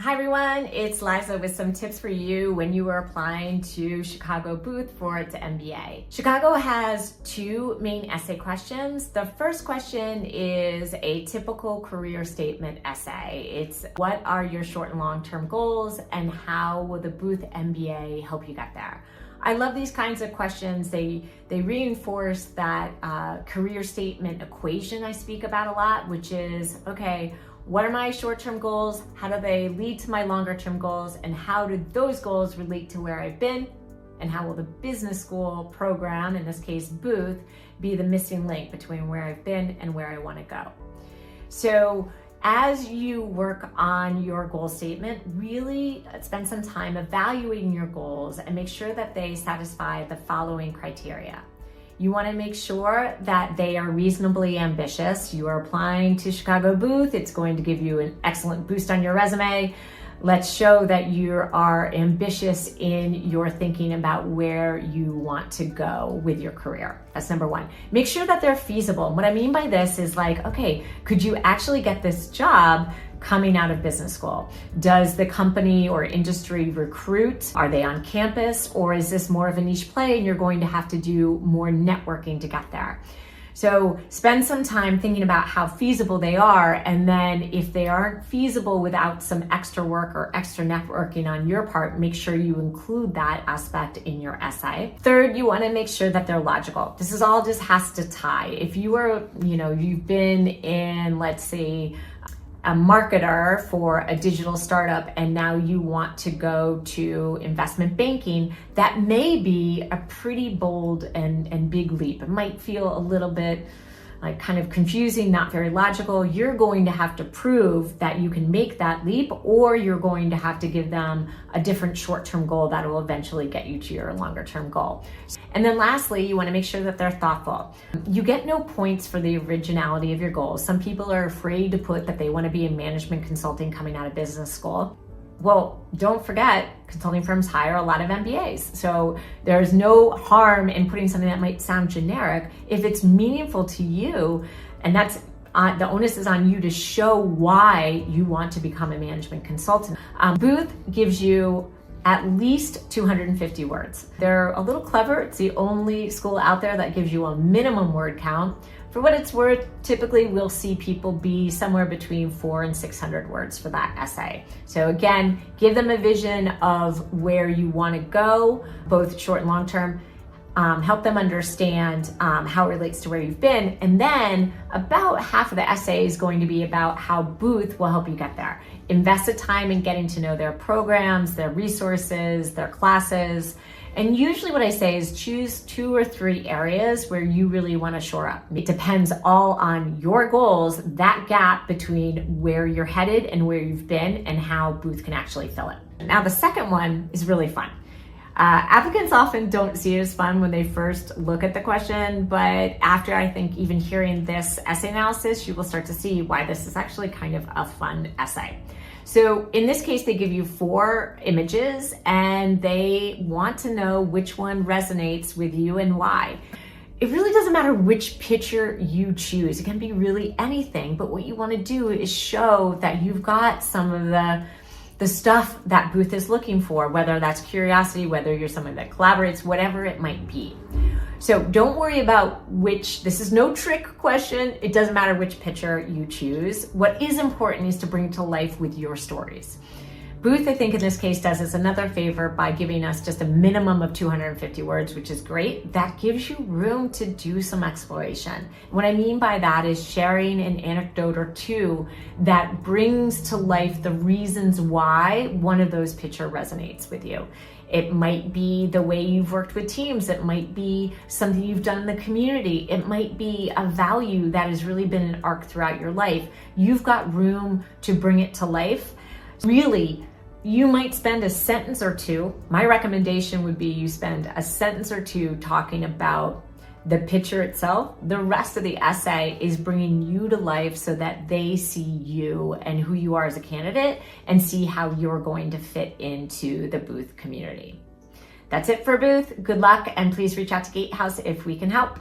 Hi everyone, it's Liza with some tips for you when you are applying to Chicago Booth for its MBA. Chicago has two main essay questions. The first question is a typical career statement essay. It's what are your short and long-term goals and how will the Booth MBA help you get there? I love these kinds of questions. They reinforce that career statement equation I speak about a lot, which is, okay, what are my short-term goals? How do they lead to my longer-term goals? And how do those goals relate to where I've been? And how will the business school program, in this case Booth, be the missing link between where I've been and where I want to go? So as you work on your goal statement, really spend some time evaluating your goals and make sure that they satisfy the following criteria. You want to make sure that they are reasonably ambitious. You are applying to Chicago Booth. It's going to give you an excellent boost on your resume. Let's show that you are ambitious in your thinking about where you want to go with your career. That's number one. Make sure that they're feasible. And what I mean by this is like, okay, could you actually get this job coming out of business school? Does the company or industry recruit? Are they on campus? Or is this more of a niche play and you're going to have to do more networking to get there? So spend some time thinking about how feasible they are, and then if they aren't feasible without some extra work or extra networking on your part, make sure you include that aspect in your essay. Third, you want to make sure that they're logical. This is all just has to tie. If you are, you've been in, let's say, a marketer for a digital startup and now you want to go to investment banking, that may be a pretty bold and big leap. It might feel a little bit like kind of confusing, not very logical. You're going to have to prove that you can make that leap, or you're going to have to give them a different short-term goal that will eventually get you to your longer-term goal. And then lastly, you want to make sure that they're thoughtful. You get no points for the originality of your goals. Some people are afraid to put that they want to be in management consulting coming out of business school. Well, don't forget, consulting firms hire a lot of MBAs. So there's no harm in putting something that might sound generic if it's meaningful to you, and that's the onus is on you to show why you want to become a management consultant. Booth gives you at least 250 words. They're a little clever. It's the only school out there that gives you a minimum word count. For what it's worth, typically we'll see people be somewhere between 400 and 600 words for that essay. So again, give them a vision of where you want to go, both short and long term. Help them understand how it relates to where you've been. And then about half of the essay is going to be about how Booth will help you get there. Invest the time in getting to know their programs, their resources, their classes. And usually what I say is choose 2 or 3 areas where you really want to shore up. It depends all on your goals, that gap between where you're headed and where you've been and how Booth can actually fill it. Now the second one is really fun. Applicants often don't see it as fun when they first look at the question, but after I think even hearing this essay analysis, you will start to see why this is actually kind of a fun essay. So in this case, they give you 4 images and they want to know which one resonates with you and why. It really doesn't matter which picture you choose. It can be really anything, but what you want to do is show that you've got some of the stuff that Booth is looking for, whether that's curiosity, whether you're someone that collaborates, whatever it might be. So don't worry about this is no trick question. It doesn't matter which picture you choose. What is important is to bring it to life with your stories. Booth, I think in this case, does us another favor by giving us just a minimum of 250 words, which is great. That gives you room to do some exploration. What I mean by that is sharing an anecdote or 2 that brings to life the reasons why one of those pictures resonates with you. It might be the way you've worked with teams. It might be something you've done in the community. It might be a value that has really been an arc throughout your life. You've got room to bring it to life. Really, you might spend a sentence or 2. My recommendation would be you spend a sentence or 2 talking about the picture itself. The rest of the essay is bringing you to life so that they see you and who you are as a candidate and see how you're going to fit into the Booth community. That's it for Booth. Good luck, and please reach out to Gatehouse if we can help.